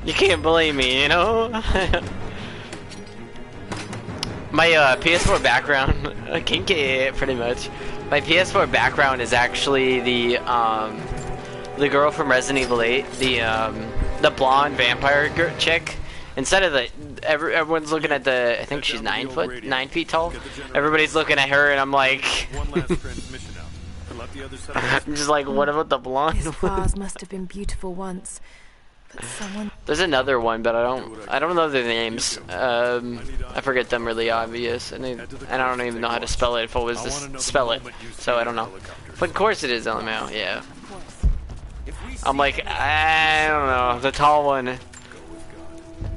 You can't blame me, you know? My PS4 background, kinky, pretty much. My PS4 background is actually the girl from Resident Evil 8, the blonde vampire chick. Instead of everyone's looking at the, I think she's 9 feet tall. Everybody's looking at her, and I'm like, I'm just like, what about the blonde This one? vase must have been beautiful once, but someone. There's another one, but I don't know their names. I forget them really obvious, and I don't even know how to spell it. If I was to spell it, so I don't know. But of course it is LMAO, yeah. I'm like, I don't know, the tall one.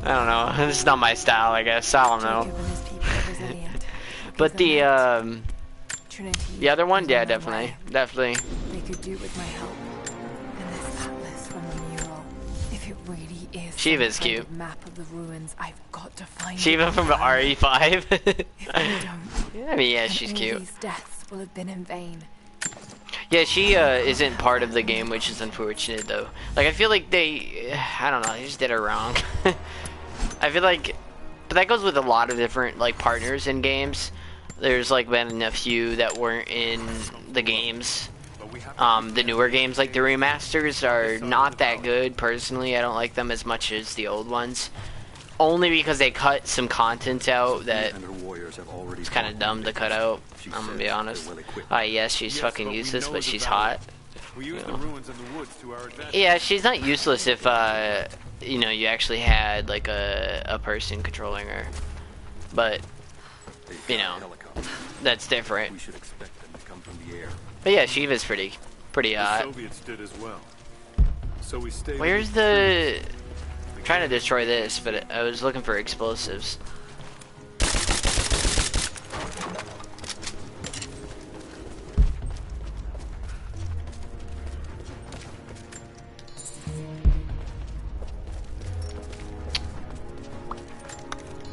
I don't know. This is not my style, I guess. I don't know. But the other one, yeah, definitely. They could do with my help. And this atlas from the mural. If it really is Shiva's cute. Map of the ruins, I've got to find Shiva from RE5. If I don't, I mean, yeah, she's all cute. these deaths will have been in vain. Yeah, she isn't part of the game, which is unfortunate though. Like, I feel like I don't know, they just did her wrong. I feel like, but that goes with a lot of different like partners in games. There's like been a few that weren't in the games. The newer games, like the remasters, are not that good. Personally, I don't like them as much as the old ones. Only because they cut some content out that it's kind of dumb to cut out. I'm gonna be honest. Yes, she's fucking useless, but she's hot. You know. Yeah, she's not useless if you know, you actually had like a person controlling her. But you know, that's different. But yeah, Shiva's pretty hot. Where's the? I'm trying to destroy this, but I was looking for explosives.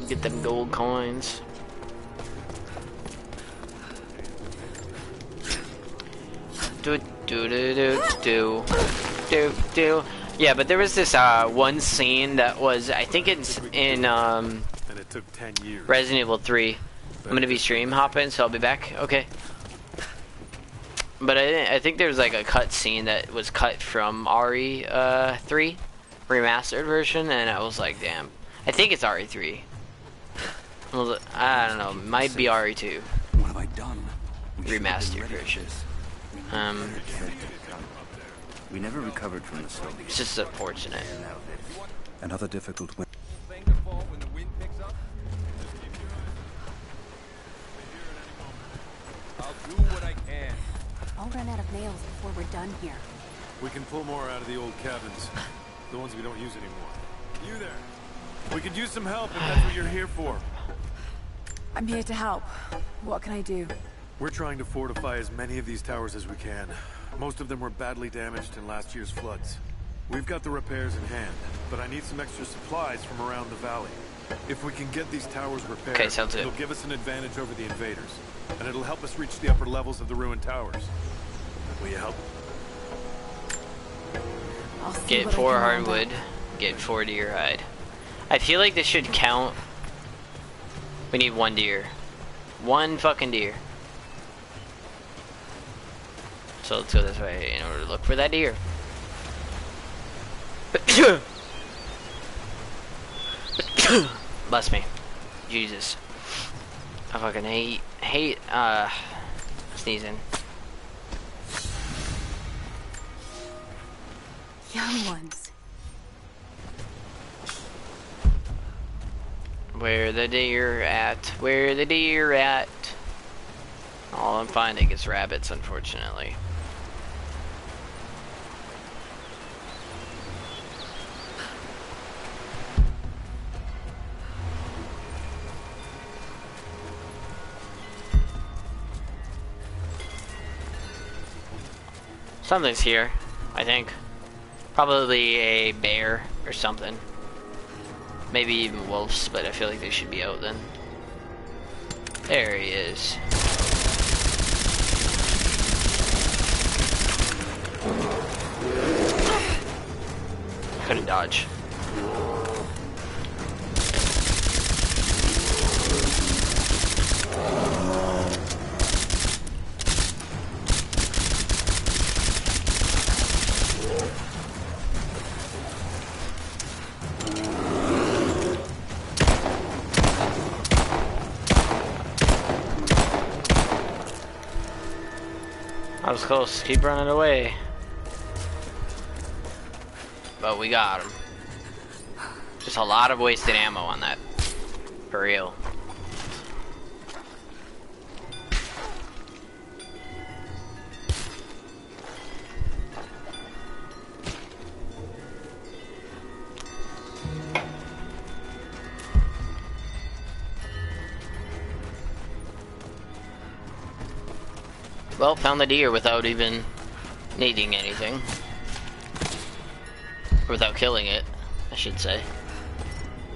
Get them gold coins. Yeah, but there was this one scene that was, I think it's in And it took 10 years. Resident Evil 3. I'm gonna be stream hopping, so I'll be back. Okay. But I think there was like a cut scene that was cut from RE3 remastered version, and I was like, damn. I think it's RE3. I don't know. Might be RE2. What have I done? Remastered version. We never recovered from the storm. It's just unfortunate. Another difficult win. I'll do what I can. I'll run out of nails before we're done here. We can pull more out of the old cabins. The ones we don't use anymore. You there. We could use some help if that's what you're here for. I'm here to help. What can I do? We're trying to fortify as many of these towers as we can. Most of them were badly damaged in last year's floods. We've got the repairs in hand, but I need some extra supplies from around the valley. If we can get these towers repaired, Okay, sounds good. it'll give us an advantage over the invaders, and it'll help us reach the upper levels of the ruined towers. Will you help? I'll see Get what I 4 can round hardwood. up. Get 4 deer hide. I feel like this should count. We need 1 deer. 1 fucking deer. So let's go this way in order to look for that deer. Bless me. Jesus. I fucking hate sneezing. Young ones. Where the deer at? Where the deer at? All I'm finding is rabbits, unfortunately. Something's here, I think. Probably a bear or something. Maybe even wolves, but I feel like they should be out then. There he is. Couldn't dodge. I was close. Keep running away. But we got him. Just a lot of wasted ammo on that. For real. Well, found the deer without even needing anything. Without killing it, I should say.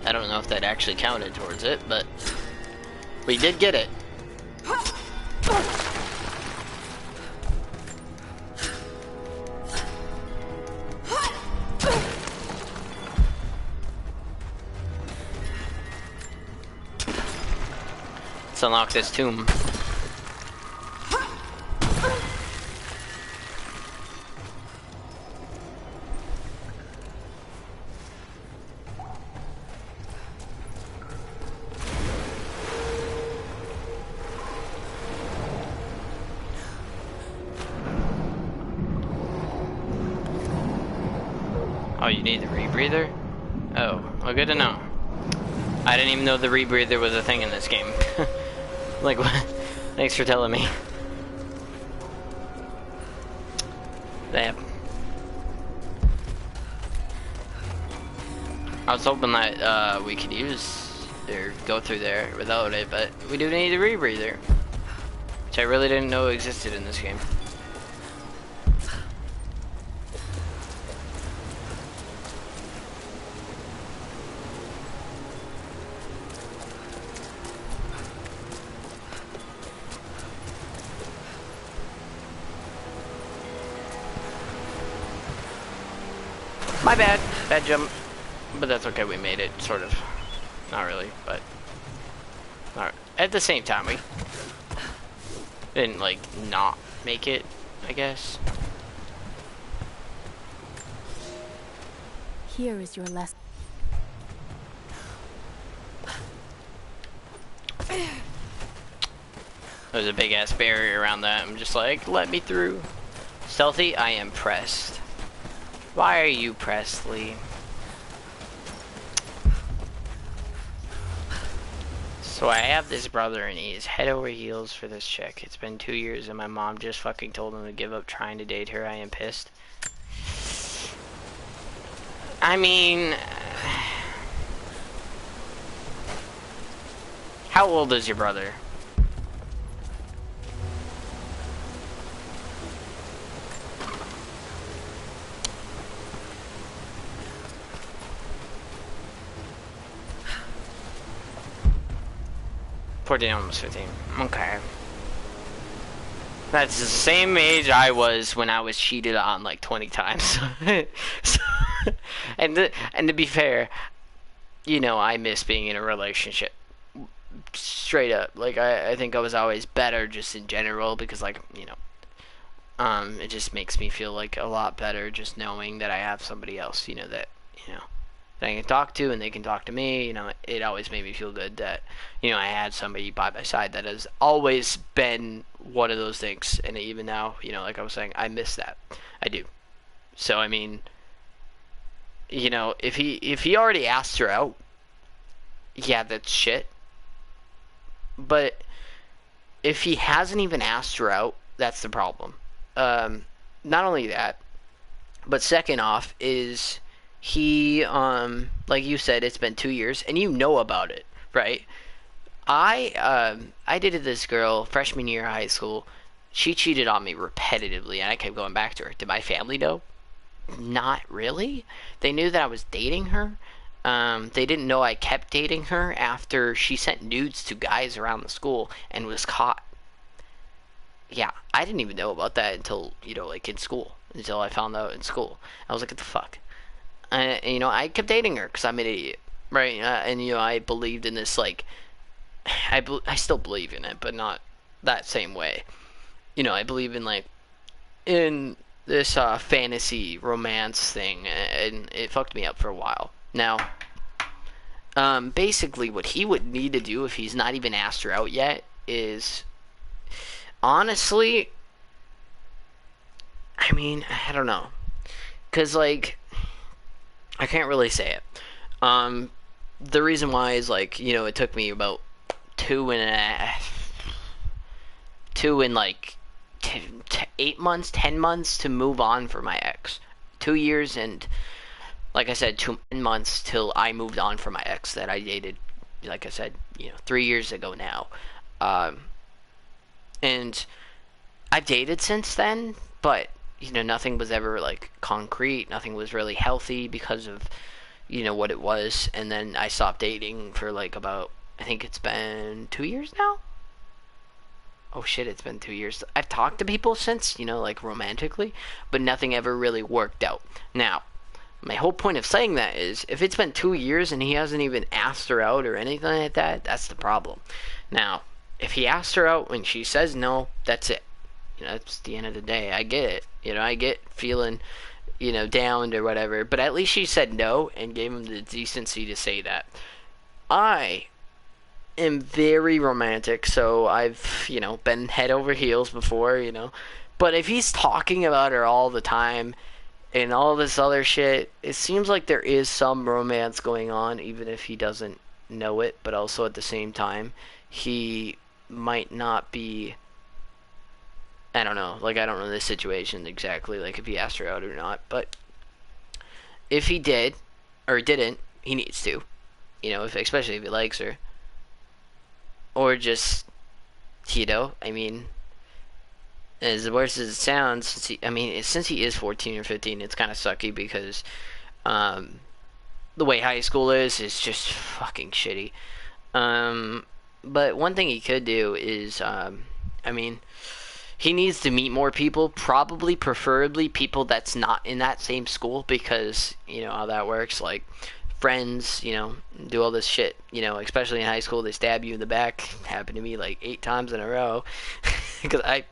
I don't know if that actually counted towards it, but we did get it. Let's unlock this tomb. Oh, you need the rebreather? Oh, well, good to know. I didn't even know the rebreather was a thing in this game. Like, what? Thanks for telling me. Damn. I was hoping that we could use or go through there without it, but we do need a rebreather, which I really didn't know existed in this game. My bad. Bad jump. But that's okay, we made it, sort of. Not really, but... Alright. At the same time, we... didn't, like, not make it, I guess. Here is your lesson. There's a big-ass barrier around that. I'm just like, let me through. Stealthy, I am pressed. Why are you pressed, Lee? So I have this brother and he is head over heels for this chick. It's been 2 years and my mom just fucking told him to give up trying to date her. I am pissed. I mean... How old is your brother? Almost 15. Okay. That's the same age I was when I was cheated on like 20 times. So, and to be fair, you know, I miss being in a relationship. Straight up. Like, I think I was always better just in general because, like, you know, it just makes me feel like a lot better just knowing that I have somebody else, you know, that, you know, that I can talk to and they can talk to me. You know, it always made me feel good that, you know, I had somebody by my side that has always been one of those things. And even now, you know, like I was saying, I miss that. I do. So, I mean, you know, if he already asked her out, yeah, that's shit. But if he hasn't even asked her out, that's the problem. Not only that, but second off is... He, like you said, it's been 2 years, and you know about it, right? I dated this girl freshman year of high school. She cheated on me repetitively, and I kept going back to her. Did my family know? Not really. They knew that I was dating her. They didn't know I kept dating her after she sent nudes to guys around the school and was caught. Yeah, I didn't even know about that until, you know, like in school. Until I found out in school. I was like, what the fuck? you know, I kept dating her because I'm an idiot, right? And you know, I believed in this, like, I still believe in it, but not that same way. You know, I believe in, like, in this fantasy romance thing, and it fucked me up for a while. Now, basically, what he would need to do if he's not even asked her out yet is, honestly, I mean, I don't know, cause like, I can't really say it. The reason why is, like, you know, it took me about two and like 8 months, 10 months to move on from my ex. 2 years and, like I said, 2 months till I moved on from my ex that I dated, like I said, you know, 3 years ago now. And I've dated since then, but, you know, nothing was ever, like, concrete. Nothing was really healthy because of, you know, what it was. And then I stopped dating for, like, about, I think it's been 2 years now? Oh shit, it's been 2 years. I've talked to people since, you know, like, romantically, but nothing ever really worked out. Now, my whole point of saying that is, if it's been 2 years and he hasn't even asked her out or anything like that, that's the problem. Now, if he asks her out and she says no, that's it. You know, that's the end of the day. I get it. You know, I get feeling, you know, downed or whatever, but at least she said no and gave him the decency to say that. I am very romantic, so I've, you know, been head over heels before, you know. But if he's talking about her all the time and all this other shit, it seems like there is some romance going on, even if he doesn't know it. But also at the same time, he might not be, I don't know, like, I don't know the situation exactly, like, if he asked her out or not. But if he did, or didn't, he needs to, you know, if, especially if he likes her. Or just, you know, I mean, as worse as it sounds, since he is 14 or 15, it's kind of sucky because the way high school is just fucking shitty. But one thing he could do is, I mean, he needs to meet more people, probably, preferably people that's not in that same school, because, you know how that works, like, friends, you know, do all this shit, you know, especially in high school, they stab you in the back. Happened to me like 8 times in a row, because I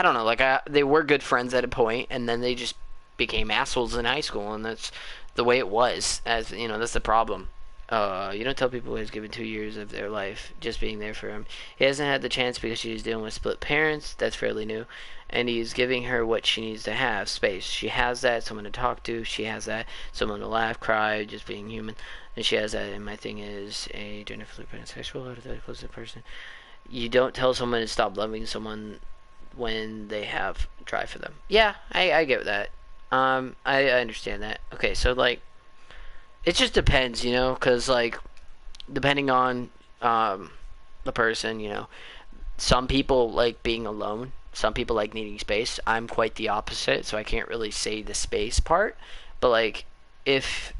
don't know, like, they were good friends at a point, and then they just became assholes in high school, and that's the way it was, as, you know, that's the problem. You don't tell people he's given 2 years of their life just being there for him. He hasn't had the chance because she's dealing with split parents. That's fairly new. And he's giving her what she needs to have, space. She has that, someone to talk to. She has that, someone to laugh, cry, just being human. And she has that, and my thing is, a gender fluid pansexual, or the closest person. You don't tell someone to stop loving someone when they have drive for them. Yeah, I get that. I understand that. Okay, so, like, it just depends, you know, because, like, depending on the person, you know, some people like being alone, some people like needing space. I'm quite the opposite, so I can't really say the space part, but, like, if,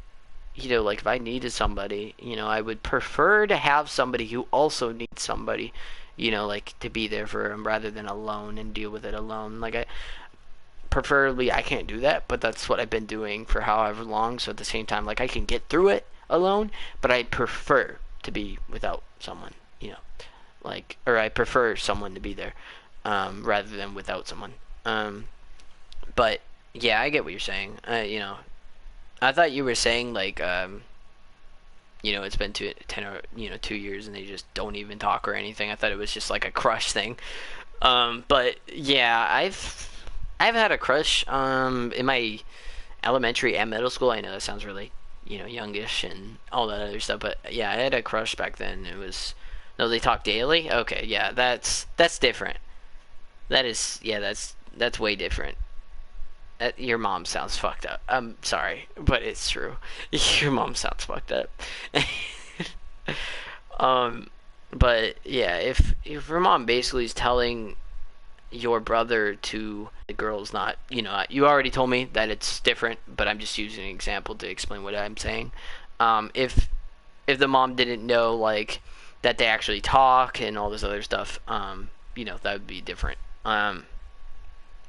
you know, like, if I needed somebody, you know, I would prefer to have somebody who also needs somebody, you know, like, to be there for him rather than alone and deal with it alone. Like, preferably I can't do that, but that's what I've been doing for however long. So at the same time, like, I can get through it alone, but I prefer to be without someone, you know, like, or I prefer someone to be there rather than without someone. But yeah, I get what you're saying. You know, I thought you were saying, like, you know, it's been 10 or, you know, 2 years and they just don't even talk or anything. I thought it was just like a crush thing. But yeah, I've had a crush in my elementary and middle school. I know that sounds really, you know, youngish and all that other stuff, but yeah, I had a crush back then. It was, no, they talk daily. Okay, yeah, that's different. That is, yeah, that's way different. Your mom sounds fucked up. I'm sorry, but it's true. Your mom sounds fucked up. But yeah, if your mom basically is telling your brother to, the girl's not, you know, you already told me that it's different, but I'm just using an example to explain what I'm saying. If the mom didn't know, like, that they actually talk and all this other stuff, you know, that would be different. And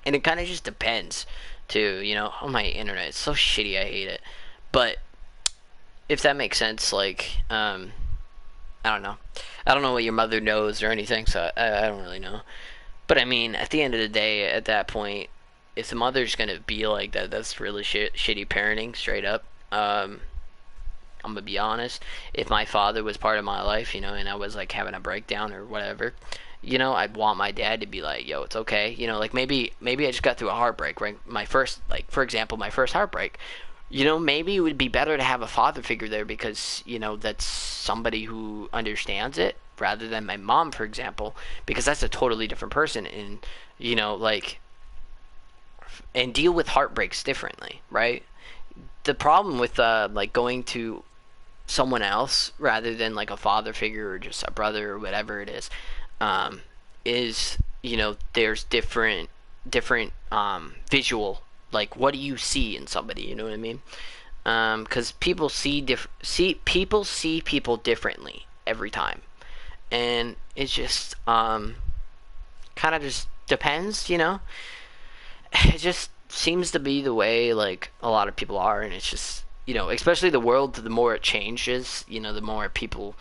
it kind of just depends too, you know. Oh, my internet, it's so shitty, I hate it. But if that makes sense, like, I don't know. I don't know what your mother knows or anything, so I don't really know. But I mean, at the end of the day, at that point, if the mother's gonna be like that, that's really shitty parenting, straight up. I'm gonna be honest. If my father was part of my life, you know, and I was like having a breakdown or whatever, you know, I'd want my dad to be like, "Yo, it's okay." You know, like maybe I just got through a heartbreak, right? My first, like for example, my first heartbreak. You know, maybe it would be better to have a father figure there because, you know, that's somebody who understands it rather than my mom, for example, because that's a totally different person and, you know, like, and deal with heartbreaks differently, right? The problem with, like, going to someone else rather than, like, a father figure or just a brother or whatever it is, you know, there's different, visual, like, what do you see in somebody, you know what I mean? Because people people see people differently every time, and it just kind of just depends, you know. It just seems to be the way like a lot of people are, and it's just, you know, especially the world, the more it changes, you know, the more people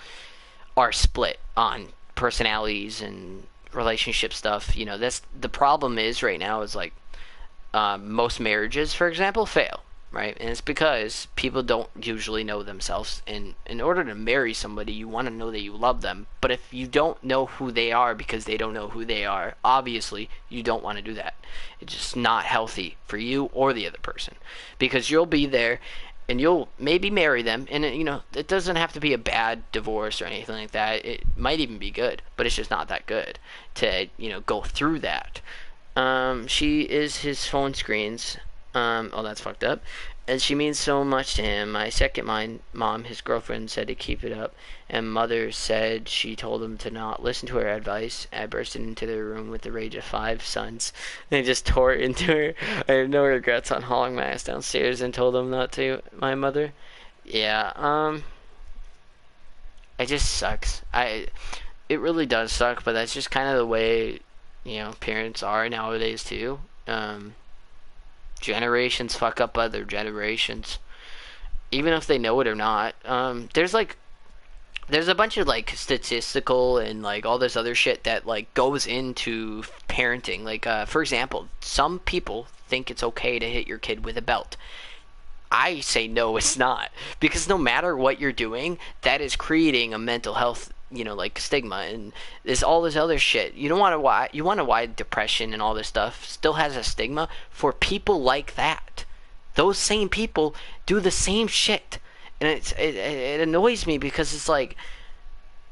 are split on personalities and relationship stuff. You know, that's the problem is right now is like most marriages, for example, fail, right? And it's because people don't usually know themselves. And in order to marry somebody, you want to know that you love them. But if you don't know who they are because they don't know who they are, obviously you don't want to do that. It's just not healthy for you or the other person, because you'll be there and you'll maybe marry them, and you know, it doesn't have to be a bad divorce or anything like that. It might even be good, but it's just not that good to, you know, go through that. She is his phone screens. Oh, that's fucked up. And she means so much to him. My second mom, his girlfriend, said to keep it up. And mother said she told him to not listen to her advice. I bursted into their room with the rage of 5 sons. They just tore into her. I have no regrets on hauling my ass downstairs and told them not to. My mother. Yeah, it just sucks. It really does suck, but that's just kind of the way, you know, parents are nowadays too. Generations fuck up other generations, even if they know it or not. There's a bunch of like statistical and like all this other shit that like goes into parenting. Like, for example, some people think it's okay to hit your kid with a belt. I say no, it's not, because no matter what you're doing, that is creating a mental health, you know, like stigma, and there's all this other shit. You don't want to why depression and all this stuff still has a stigma for people like that. Those same people do the same shit, and it annoys me because it's like,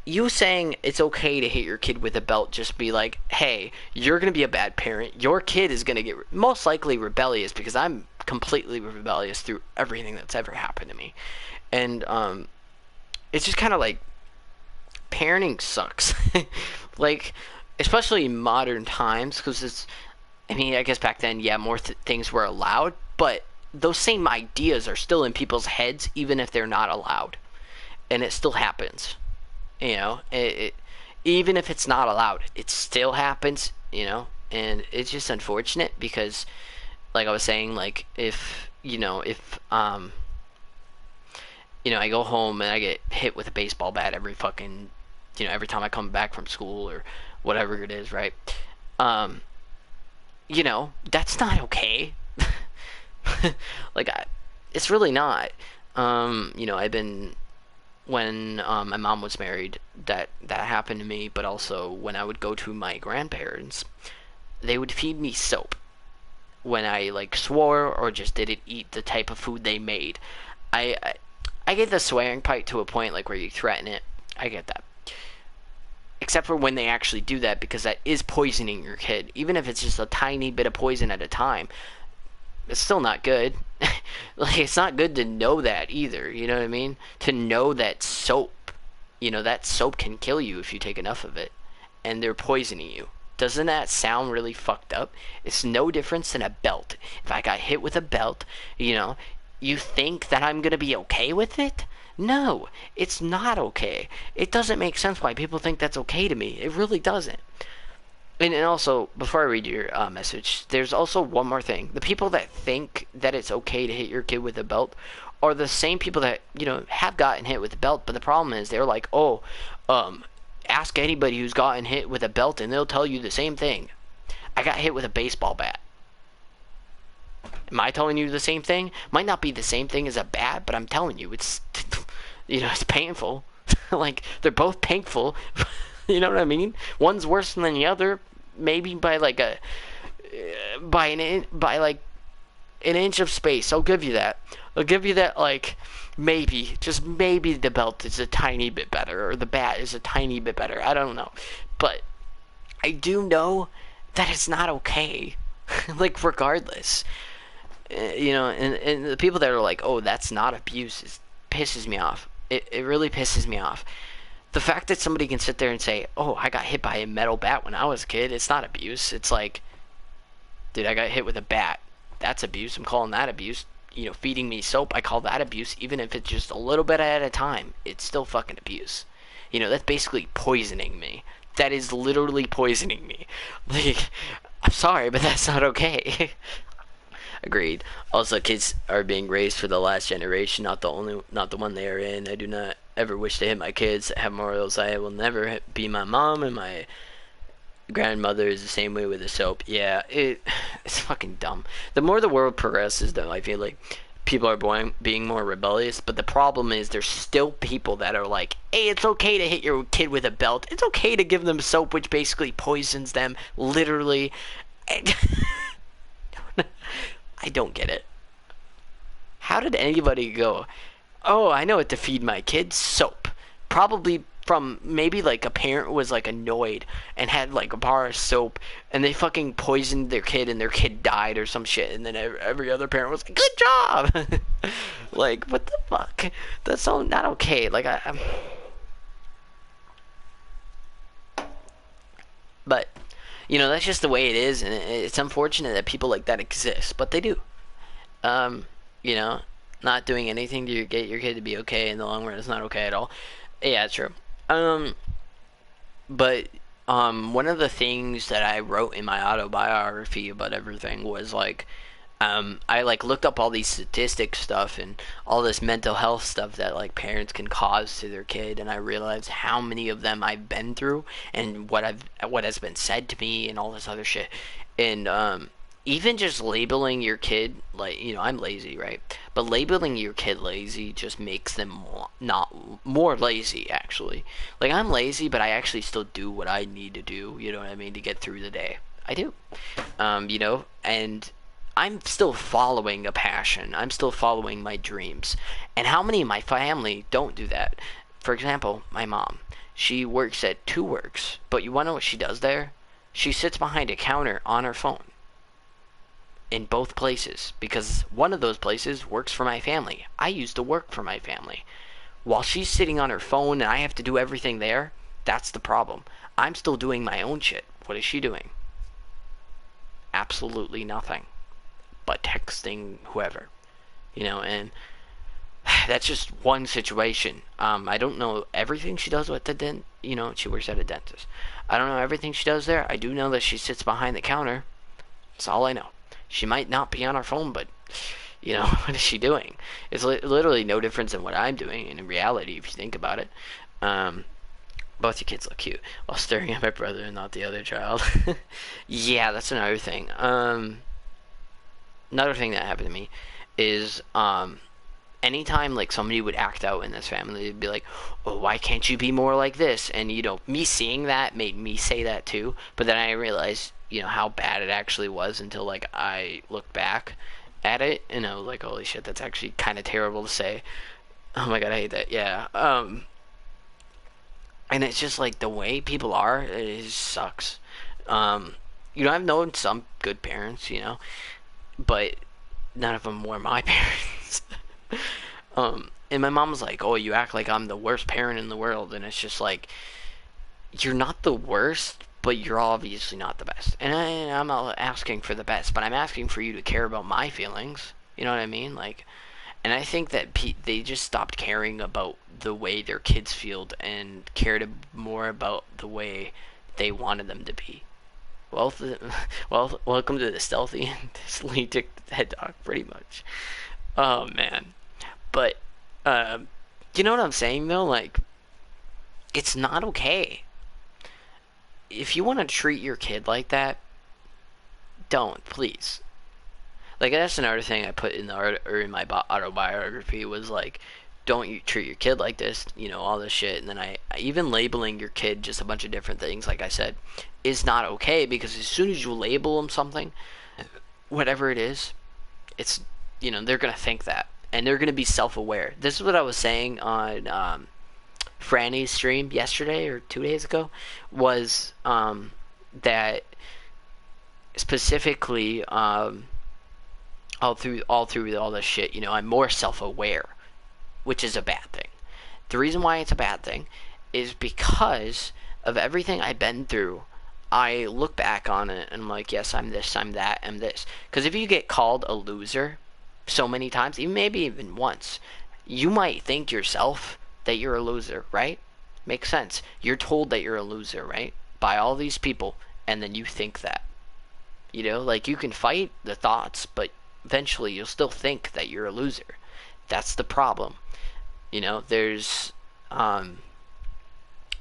you saying it's okay to hit your kid with a belt just be like, hey, you're gonna be a bad parent. Your kid is gonna get most likely rebellious, because I'm completely rebellious through everything that's ever happened to me, and it's just kind of like, parenting sucks. Like, especially in modern times, because it's, I mean, I guess back then, yeah, more things were allowed, but those same ideas are still in people's heads even if they're not allowed, and it still happens. You know, it even if it's not allowed, it still happens, you know. And it's just unfortunate because, like I was saying, like, if you know, I go home and I get hit with a baseball bat every fucking, you know, every time I come back from school or whatever it is, right? You know, that's not okay. Like, it's really not. You know, when my mom was married, that happened to me, but also when I would go to my grandparents, they would feed me soap when I like swore or just didn't eat the type of food they made. I get the swearing part to a point, like, where you threaten it. I get that. Except for when they actually do that, because that is poisoning your kid. Even if it's just a tiny bit of poison at a time, it's still not good. Like, it's not good to know that either, you know what I mean? To know that soap, you know, that soap can kill you if you take enough of it, and they're poisoning you. Doesn't that sound really fucked up? It's no difference than a belt. If I got hit with a belt, you know, you think that I'm gonna be okay with it? No, it's not okay. It doesn't make sense why people think that's okay to me. It really doesn't. And also, before I read your message, there's also one more thing. The people that think that it's okay to hit your kid with a belt are the same people that, you know, have gotten hit with a belt, but the problem is they're like, oh, ask anybody who's gotten hit with a belt and they'll tell you the same thing. I got hit with a baseball bat. Am I telling you the same thing? Might not be the same thing as a bat, but I'm telling you, it's, you know, it's painful. Like, they're both painful. You know what I mean? One's worse than the other, maybe by like like an inch of space. I'll give you that. I'll give you that, like, maybe, just maybe the belt is a tiny bit better, or the bat is a tiny bit better. I don't know. But I do know that it's not okay. Like, regardless. You know, and the people that are like, oh, that's not abuse, pisses me off. It really pisses me off. The fact that somebody can sit there and say, oh, I got hit by a metal bat when I was a kid, it's not abuse. It's like, dude, I got hit with a bat. That's abuse. I'm calling that abuse. You know, feeding me soap, I call that abuse. Even if it's just a little bit at a time, it's still fucking abuse. You know, that's basically poisoning me. That is literally poisoning me. Like, I'm sorry, but that's not okay. Agreed. Also, kids are being raised for the last generation, not the one they are in. I do not ever wish to hit my kids, have morals. I will never be my mom, and my grandmother is the same way with the soap. Yeah, it's fucking dumb. The more the world progresses, though, I feel like people are being more rebellious, but the problem is there's still people that are like, hey, it's okay to hit your kid with a belt. It's okay to give them soap, which basically poisons them, literally. I don't get it. How did anybody go, oh, I know what to feed my kids? Soap. Probably from maybe like a parent was like annoyed and had like a bar of soap and they fucking poisoned their kid and their kid died or some shit, and then every other parent was like, good job. Like, what the fuck? That's so not okay. Like, I'm... But, you know, that's just the way it is, and it's unfortunate that people like that exist, but they do. You know, not doing anything to get your kid to be okay in the long run is not okay at all. Yeah, true. But one of the things that I wrote in my autobiography about everything was like, I like looked up all these statistics stuff and all this mental health stuff that like parents can cause to their kid, and I realized how many of them I've been through and what has been said to me and all this other shit. And even just labeling your kid, like, you know, I'm lazy, right? But labeling your kid lazy just makes them more lazy, actually. Like, I'm lazy, but I actually still do what I need to do, you know what I mean, to get through the day. I do. You know, and I'm still following a passion. I'm still following my dreams. And how many of my family don't do that? For example, my mom. She works at 2 Works, but you want to know what she does there? She sits behind a counter on her phone. In both places, because one of those places works for my family. I used to work for my family. While she's sitting on her phone and I have to do everything there, that's the problem. I'm still doing my own shit. What is she doing? Absolutely nothing. But texting whoever. You know, and that's just one situation. I don't know everything she does with the you know, she works at a dentist. I don't know everything she does there. I do know that she sits behind the counter. That's all I know. She might not be on her phone, but, you know, what is she doing? It's literally no difference than what I'm doing in reality, if you think about it. Both your kids look cute while staring at my brother and not the other child. Yeah, that's another thing. Another thing that happened to me is, anytime, like, somebody would act out in this family, they'd be like, oh, why can't you be more like this? And, you know, me seeing that made me say that too. But then I realized, you know, how bad it actually was until, like, I looked back at it, and I was like, holy shit, that's actually kind of terrible to say. Oh my god, I hate that. Yeah. And it's just, like, the way people are, it just sucks. You know, I've known some good parents, you know, but none of them were my parents. And my mom was like, oh, you act like I'm the worst parent in the world, and it's just like, you're not the worst, but you're obviously not the best. And I'm not asking for the best, but I'm asking for you to care about my feelings. You know what I mean? Like, and I think that they just stopped caring about the way their kids feel and cared more about the way they wanted them to be. Well, welcome to the stealthy and sleep head dog, pretty much. Oh man, But, you know what I'm saying, though? Like, it's not okay. If you want to treat your kid like that, don't, please. Like, that's another thing I put in the art, or in my autobiography, was like, don't you treat your kid like this, all this shit. And then I even labeling your kid just a bunch of different things, like I said, is not okay, because as soon as you label them something, whatever it is, it's, they're gonna think that, and they're gonna be self-aware. This is what I was saying on Franny's stream yesterday or 2 days ago, was that specifically all through all this shit, I'm more self-aware, which is a bad thing. The reason why it's a bad thing is because of everything I've been through. I look back on it and I'm like, yes, I'm this, I'm that, I'm this. Because if you get called a loser so many times, maybe even once, you might think yourself that you're a loser, right? Makes sense. You're told that you're a loser, right? By all these people, and then you think that. Like, you can fight the thoughts, but eventually you'll still think that you're a loser. That's the problem. There's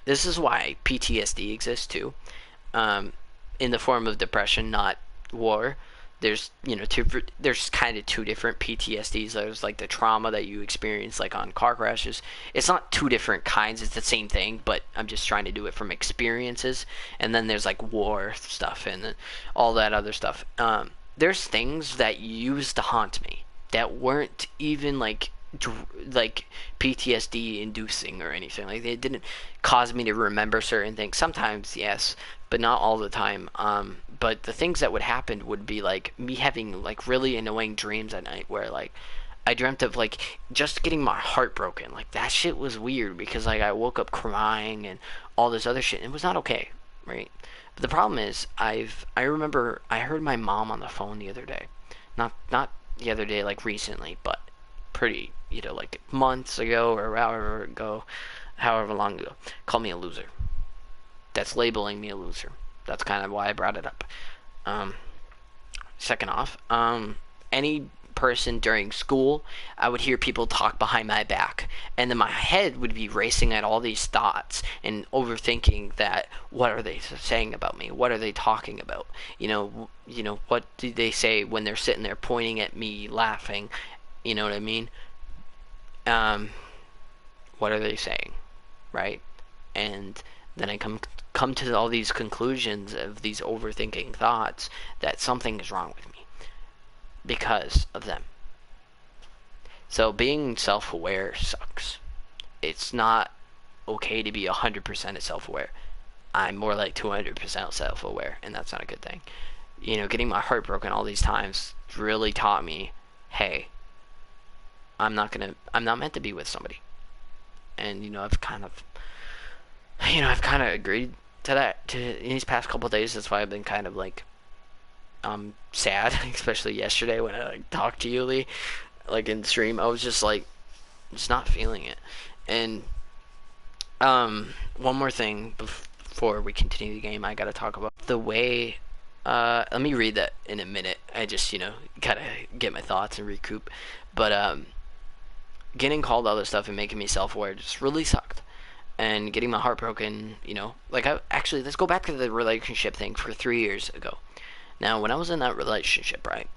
this is why PTSD exists too, in the form of depression, not war. There's there's kind of two different PTSDs. There's like the trauma that you experience like on car crashes. It's not two different kinds, it's the same thing, but I'm just trying to do it from experiences. And then there's like war stuff and all that other stuff. There's things that used to haunt me that weren't even like PTSD inducing or anything. Like, they didn't cause me to remember certain things. Sometimes, yes, but not all the time. But the things that would happen would be like me having like really annoying dreams at night, where like I dreamt of like just getting my heart broken. Like, that shit was weird, because like I woke up crying and all this other shit, and it was not okay, right? But the problem is, I remember I heard my mom on the phone the other day. Not the other day, like recently, but pretty, like months ago or however long ago, call me a loser. That's labeling me a loser. That's kind of why I brought it up. Second off, any person during school, I would hear people talk behind my back, and then my head would be racing at all these thoughts and overthinking that, what are they saying about me? What are they talking about? What do they say when they're sitting there pointing at me, laughing? You know what I mean? What are they saying, right? And then I come to all these conclusions of these overthinking thoughts that something is wrong with me because of them. So being self-aware sucks. It's not okay to be 100% self-aware. I'm more like 200% self-aware, and that's not a good thing. Getting my heart broken all these times really taught me, hey, I'm not meant to be with somebody. And I've kind of agreed to that in these past couple of days. That's why I've been kind of like sad, especially yesterday when I like talked to you, Lee, like in stream. I was just like, just not feeling it. And one more thing before we continue the game, I gotta talk about the way. Let me read that in a minute. I just gotta get my thoughts and recoup. But getting called all this stuff and making me self-aware just really sucked. And getting my heart broken, like let's go back to the relationship thing for 3 years ago. Now, when I was in that relationship, right,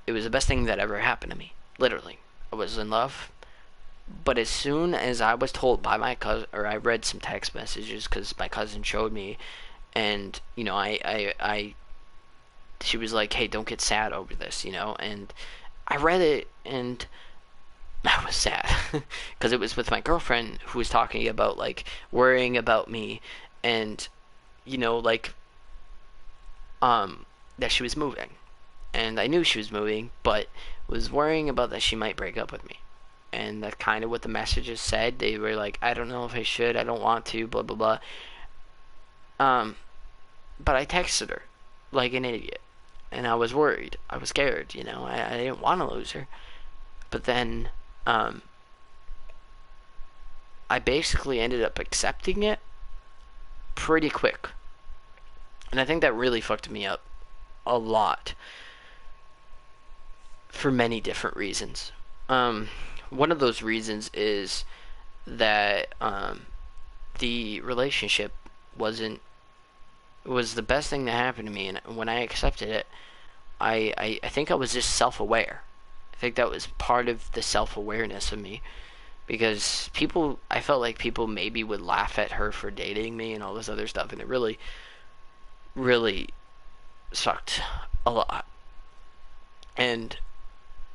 it was the best thing that ever happened to me. Literally. I was in love. But as soon as I was told by my cousin, or I read some text messages because my cousin showed me, and, she was like, hey, don't get sad over this, and I read it, and I was sad because it was with my girlfriend who was talking about like worrying about me, and that she was moving, and I knew she was moving, but was worrying about that she might break up with me. And that's kind of what the messages said. They were like, I don't know if I should, I don't want to, blah blah blah. But I texted her like an idiot, and I was worried, I was scared, I didn't want to lose her. But then I basically ended up accepting it pretty quick. And I think that really fucked me up a lot for many different reasons. one of those reasons is that the relationship was the best thing that happened to me, and when I accepted it, I think I was just self-aware. I think that was part of the self-awareness of me, because I felt like people maybe would laugh at her for dating me and all this other stuff, and it really, really sucked a lot. And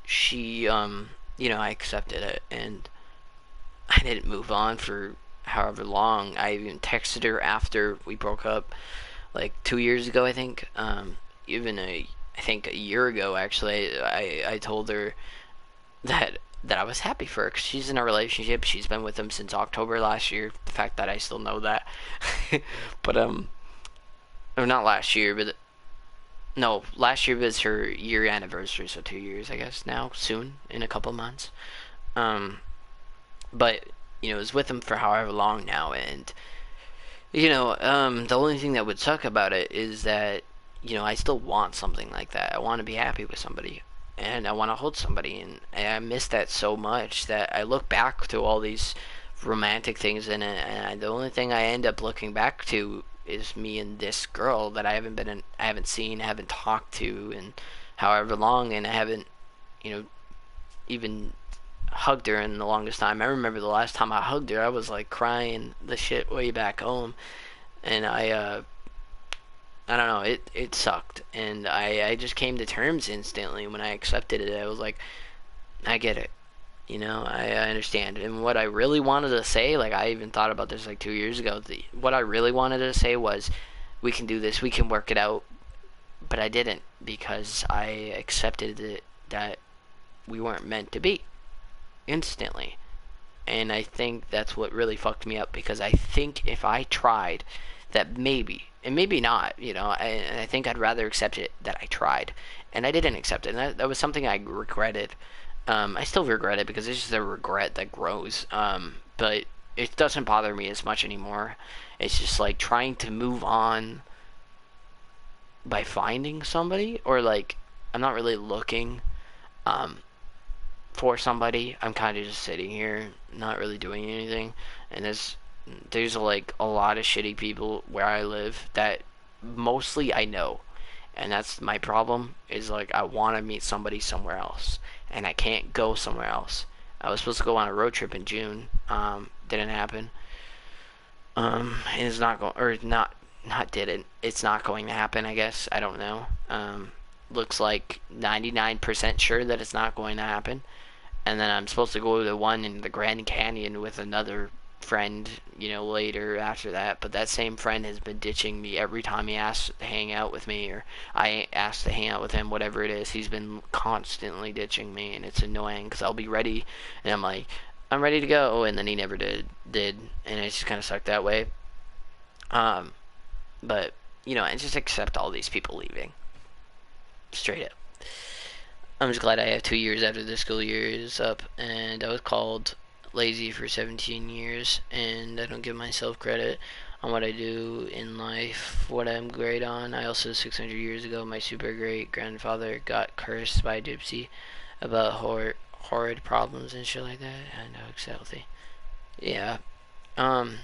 she, I accepted it, and I didn't move on for however long. I even texted her after we broke up, like 2 years ago, I think. I think a year ago, actually, I told her that I was happy for her, because she's in a relationship. She's been with him since October last year. The fact that I still know that. But, or not last year, but, no, last year was her year anniversary, so 2 years, I guess, now, soon, in a couple months. But, I was with him for however long now, and, the only thing that would suck about it is that, I still want something like that. I want to be happy with somebody, and I want to hold somebody, and I miss that so much that I look back to all these romantic things in it, and the only thing I end up looking back to is me and this girl that I haven't seen, haven't talked to in however long, and I haven't, even hugged her in the longest time. I remember the last time I hugged her, I was like crying the shit way back home, and I don't know, it sucked, and I just came to terms instantly when I accepted it. I was like, I get it, I understand. And what I really wanted to say, like, I even thought about this like 2 years ago, what I really wanted to say was, we can do this, we can work it out, but I didn't, because I accepted it, that we weren't meant to be, instantly. And I think that's what really fucked me up, because I think if I tried, that maybe, and maybe not, I think I'd rather accept it that I tried, and I didn't accept it, and that was something I regretted. I still regret it, because it's just a regret that grows, but it doesn't bother me as much anymore. It's just like trying to move on by finding somebody, or like, I'm not really looking for somebody. I'm kind of just sitting here, not really doing anything, and there's like a lot of shitty people where I live that mostly I know, and that's my problem, is like, I want to meet somebody somewhere else, and I can't go somewhere else. I was supposed to go on a road trip in June, didn't happen, and it's not going, or not didn't, it's not going to happen, I guess, I don't know. Looks like 99% sure that it's not going to happen, and then I'm supposed to go to one in the Grand Canyon with another friend, later after that, but that same friend has been ditching me every time he asks to hang out with me, or I ask to hang out with him, whatever it is. He's been constantly ditching me, and it's annoying, because I'll be ready, and I'm like, I'm ready to go, and then he never did, and it just kind of sucked that way. But, and just accept all these people leaving. Straight up. I'm just glad I have 2 years after the school year is up, and I was called lazy for 17 years, and I don't give myself credit on what I do in life, what I'm great on. I also, 600 years ago, my super great grandfather got cursed by a gypsy about horrid problems and shit like that. I know, it's healthy. Yeah. I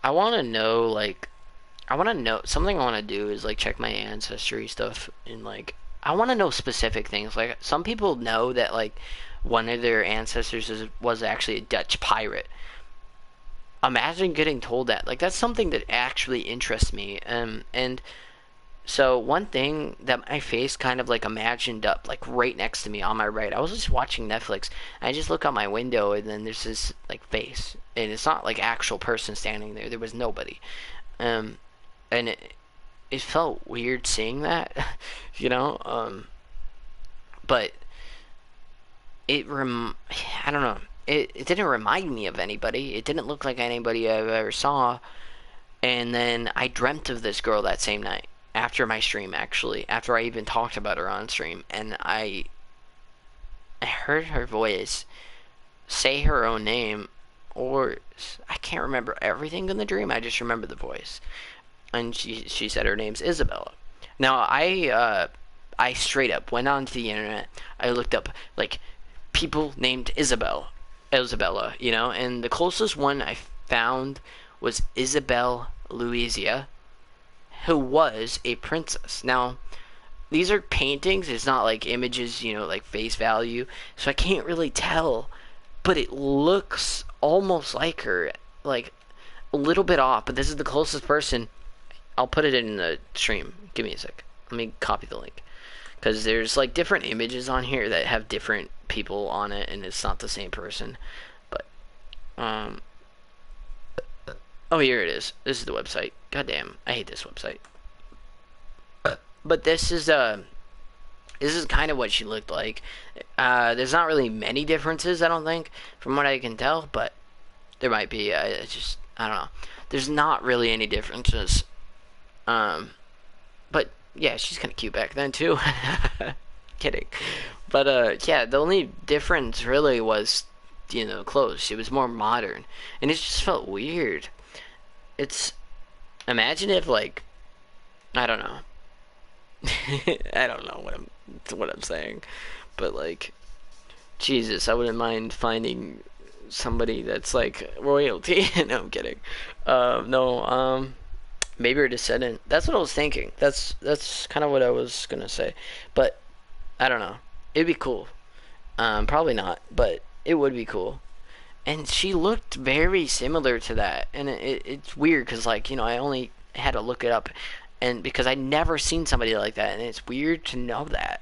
want to know, something I want to do is, like, check my ancestry stuff, and, like, I want to know specific things. Like, some people know that, like, one of their ancestors was actually a Dutch pirate. Imagine getting told that. Like, that's something that actually interests me. And so one thing that my face kind of like imagined up, like right next to me on my right, I was just watching Netflix, and I just look out my window, and then there's this like face, and it's not like actual person standing there. There was nobody. And it felt weird seeing that, but I don't know. It didn't remind me of anybody. It didn't look like anybody I've ever saw. And then I dreamt of this girl that same night, after my stream, actually, after I even talked about her on stream, and I heard her voice say her own name, or I can't remember everything in the dream. I just remember the voice, and she said her name's Isabella. Now I straight up went onto the internet. I looked up like people named Isabella, you know, and the closest one I found was Isabel Louisia, who was a princess. Now, these are paintings, it's not like images, you know, like face value, so I can't really tell, but it looks almost like her, like a little bit off, but this is the closest person. I'll put it in the stream. Give me a sec. Let me copy the link. Because there's like different images on here that have different people on it, and it's not the same person. But, oh, here it is. This is the website. God damn, I hate this website. But this is kind of what she looked like. There's not really many differences, I don't think, from what I can tell, but there might be. I don't know. There's not really any differences. But yeah, she's kind of cute back then too. Kidding. But yeah, the only difference really was, you know, clothes. It was more modern, and it just felt weird. Imagine if, like, I don't know. I don't know what I'm saying, but like, Jesus, I wouldn't mind finding somebody that's like royalty. No, I'm kidding. Maybe a descendant. That's what I was thinking. That's kind of what I was gonna say, but I don't know. It'd be cool. Probably not, but it would be cool. And she looked very similar to that, and it's weird because, like, you know, I only had to look it up. And because I'd never seen somebody like that, and it's weird to know that.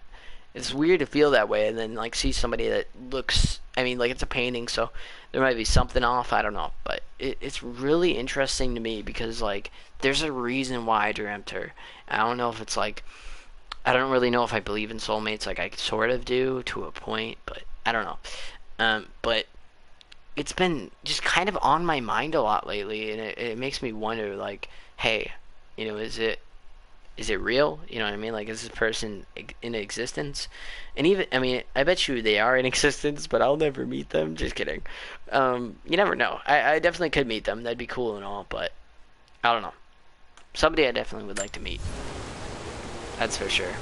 It's weird to feel that way, and then like see somebody that looks. I mean, like, it's a painting, so there might be something off. I don't know, but it's really interesting to me because, like, there's a reason why I dreamt her. I don't know if it's like, I don't really know if I believe in soulmates. Like, I sort of do to a point, but I don't know. But it's been just kind of on my mind a lot lately, and it makes me wonder, like, hey, you know, is it real? You know what I mean? Like, is this person in existence? And even, I mean, I bet you they are in existence, but I'll never meet them. Just kidding. You never know. I definitely could meet them. That'd be cool and all, but I don't know. Somebody I definitely would like to meet. That's for sure.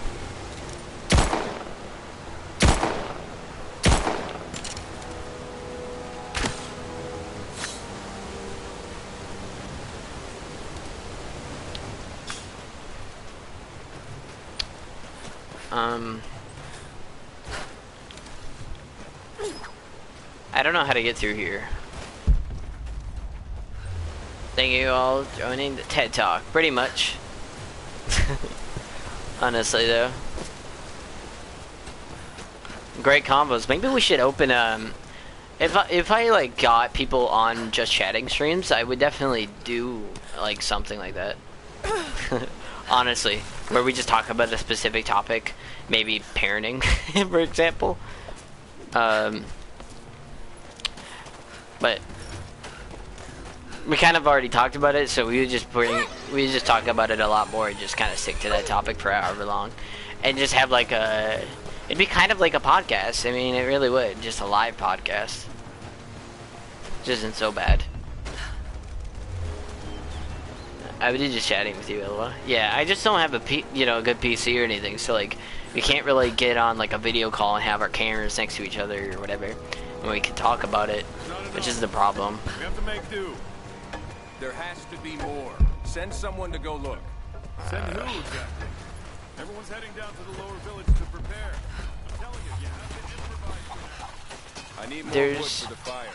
I don't know how to get through here. Thank you all for joining the TED Talk, pretty much. Honestly, though. Great combos. Maybe we should open, if I like got people on just chatting streams, I would definitely do like something like that. Honestly, where we just talk about a specific topic, maybe parenting, for example. But we kind of already talked about it, so we would just talk about it a lot more and just kind of stick to that topic for however long, and just have like it'd be kind of like a podcast. I mean, it really would, just a live podcast. Which isn't so bad. I would be just chatting with you, Ilwa. Yeah, I just don't have a good PC or anything, so like we can't really get on like a video call and have our cameras next to each other or whatever, and we can talk about it, which is the problem. We have to make do. There has to be more. Send someone to go look. Send who exactly? Everyone's heading down to the lower village to prepare. I'm telling you have to improvise for now. I need more There's- wood for the fire.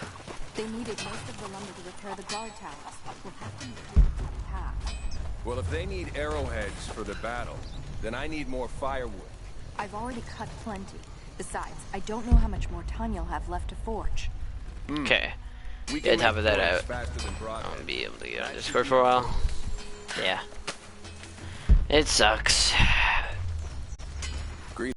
They needed most of the lumber to repair the guard towers. We'll have to clear the path. Well, if they need arrowheads for the battle, then I need more firewood. I've already cut plenty. Besides, I don't know how much more time you'll have left to forge. Okay. We Yeah, top make of that boats out. faster than I won't broadheads. be able to get on Discord for a while. Yeah. It sucks.